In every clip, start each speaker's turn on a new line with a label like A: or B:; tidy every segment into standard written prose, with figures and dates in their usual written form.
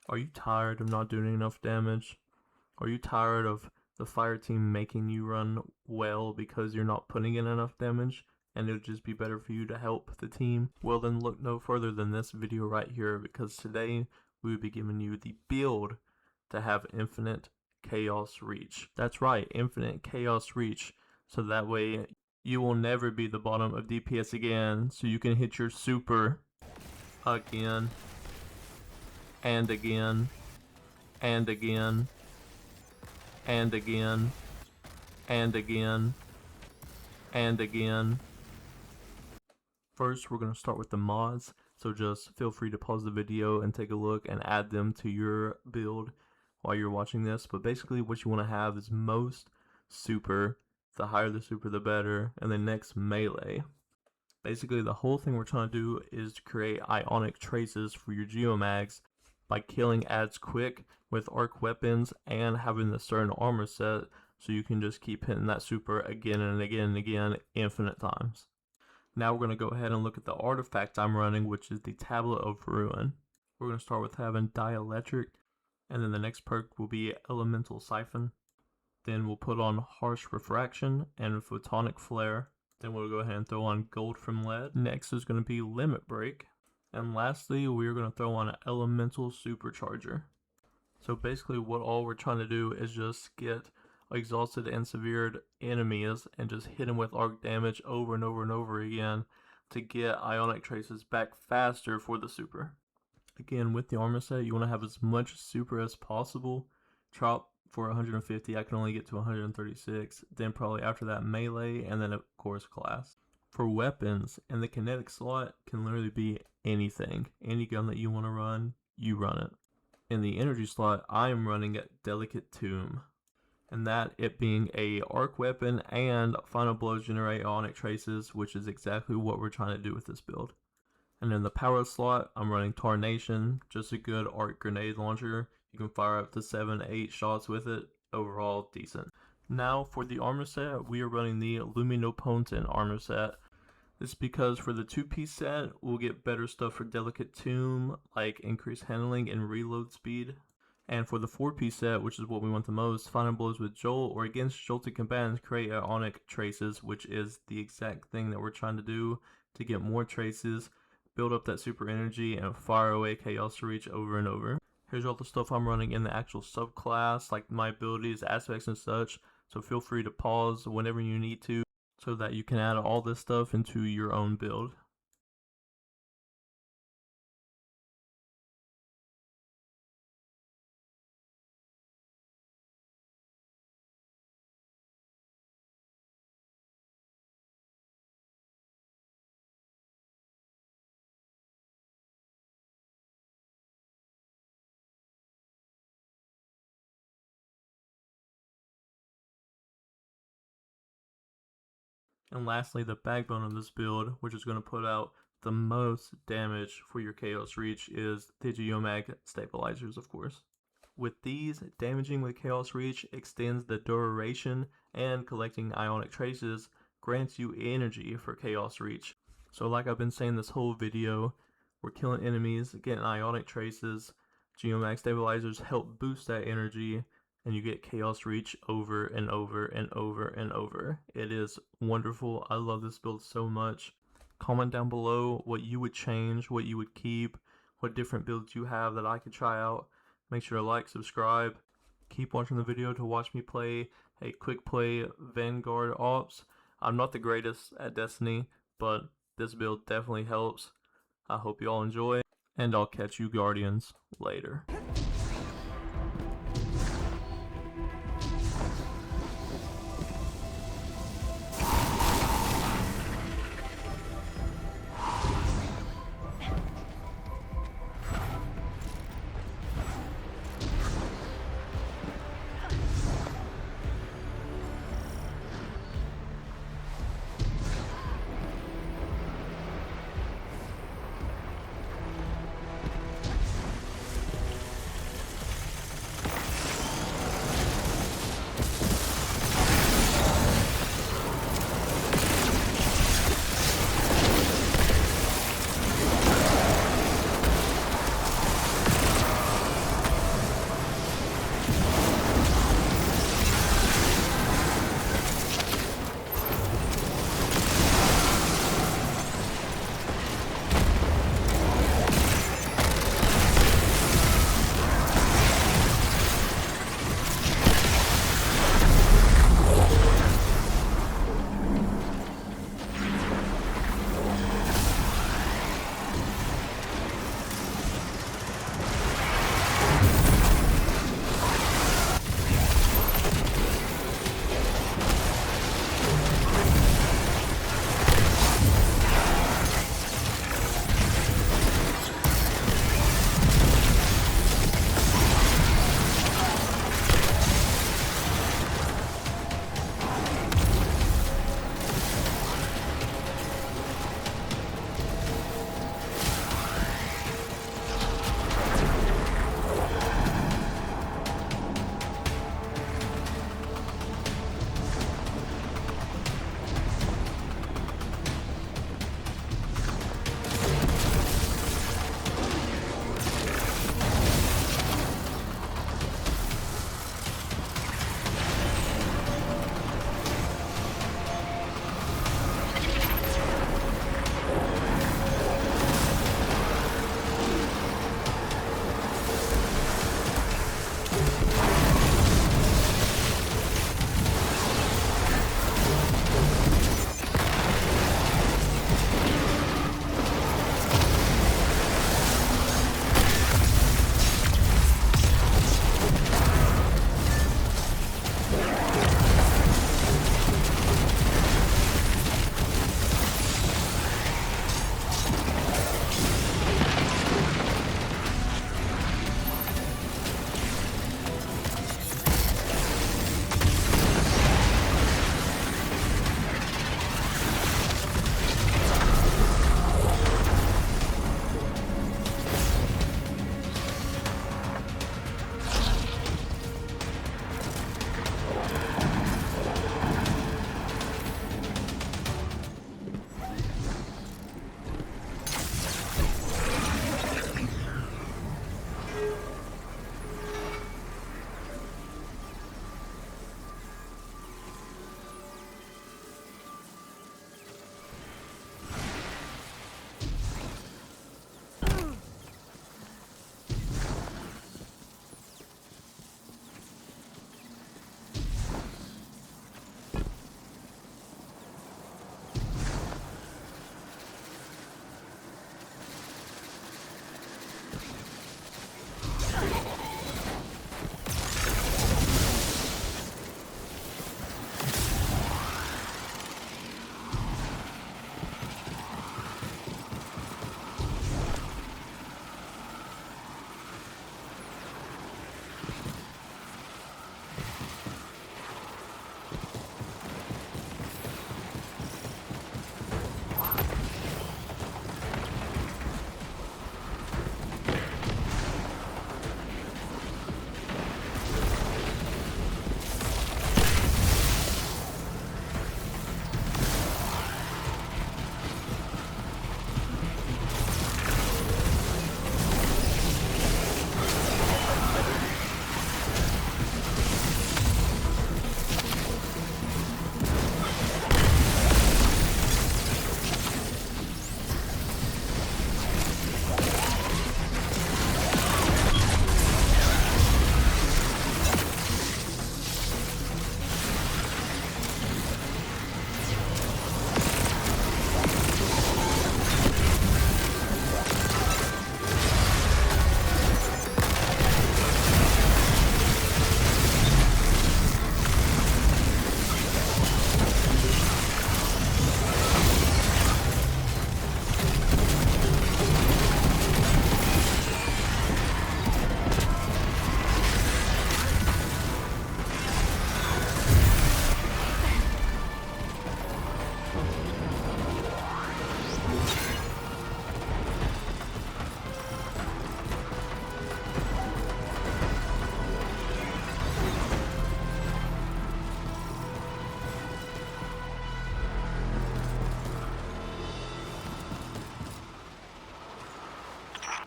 A: Are you tired of not doing enough damage? Are you tired of the fire team making you run well because you're not putting in enough damage and it would just be better for you to help the team? Well, then look no further than this video right here, because today we will be giving you the build to have infinite chaos reach. That's right, infinite chaos reach, so that way you will never be the bottom of DPS again, so you can hit your super again and again and again and again and again and again. First, we're going to start with the mods, so just feel free to pause the video and take a look and add them to your build while you're watching this. But basically what you want to have is most super. The higher the super, the better. And then next, melee. Basically the whole thing we're trying to do is to create ionic traces for your geomags by killing ads quick with arc weapons and having the certain armor set, so you can just keep hitting that super again and again and again infinite times. Now we're going to go ahead and look at the artifact I'm running, which is the Tablet of Ruin. We're going to start with having Dielectric, and then the next perk will be Elemental Siphon. Then we'll put on Harsh Refraction and Photonic Flare. Then we'll go ahead and throw on Gold from Lead. Next is going to be Limit Break. And lastly, we're going to throw on an Elemental Supercharger. So basically what all we're trying to do is just get exhausted and severed enemies and just hit them with arc damage over and over and over again to get ionic traces back faster for the super. Again, with the armor set, you want to have as much super as possible. Chop for 150, I can only get to 136. Then probably after that melee, and then of course class. For weapons, and the kinetic slot can literally be anything. Any gun that you want to run, you run it. In the energy slot, I am running at Delicate Tomb, and that it being a arc weapon and final blows generate ionic traces, which is exactly what we're trying to do with this build. And in the power slot, I'm running Tarnation, just a good arc grenade launcher. You can fire up to 7-8 shots with it, overall decent. Now for the armor set, we are running the Luminopotent armor set. This is because for the 2-piece set, we'll get better stuff for Delicate Tomb, like increased handling and reload speed. And for the 4-piece set, which is what we want the most, final blows with Jolt or against jolted combatants create ionic traces, which is the exact thing that we're trying to do to get more traces, build up that super energy, and fire away chaos reach over and over. Here's all the stuff I'm running in the actual subclass, like my abilities, aspects, and such, so feel free to pause whenever you need to, so that you can add all this stuff into your own build. And lastly, the backbone of this build, which is going to put out the most damage for your chaos reach, is the Geomag stabilizers, of course. With these, damaging with chaos reach extends the duration, and collecting ionic traces grants you energy for chaos reach. So like I've been saying this whole video, we're killing enemies, getting ionic traces. Geomag stabilizers help boost that energy, and you get chaos reach over and over and over and over. It is wonderful. I love this build so much. Comment down below what you would change, what you would keep, what different builds you have that I could try out. Make sure to like, subscribe. Keep watching the video to watch me play a quick play Vanguard Ops. I'm not the greatest at Destiny, but this build definitely helps. I hope you all enjoy, and I'll catch you Guardians later.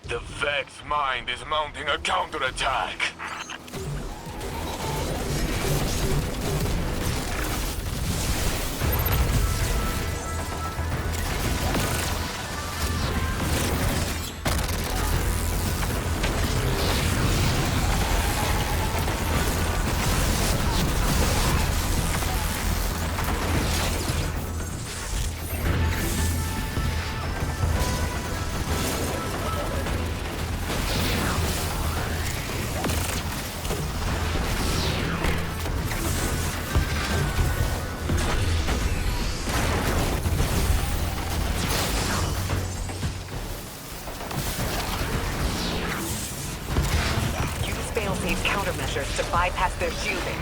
B: The Vex mind is mounting a counterattack.
C: Fail-safe countermeasures to bypass their shielding.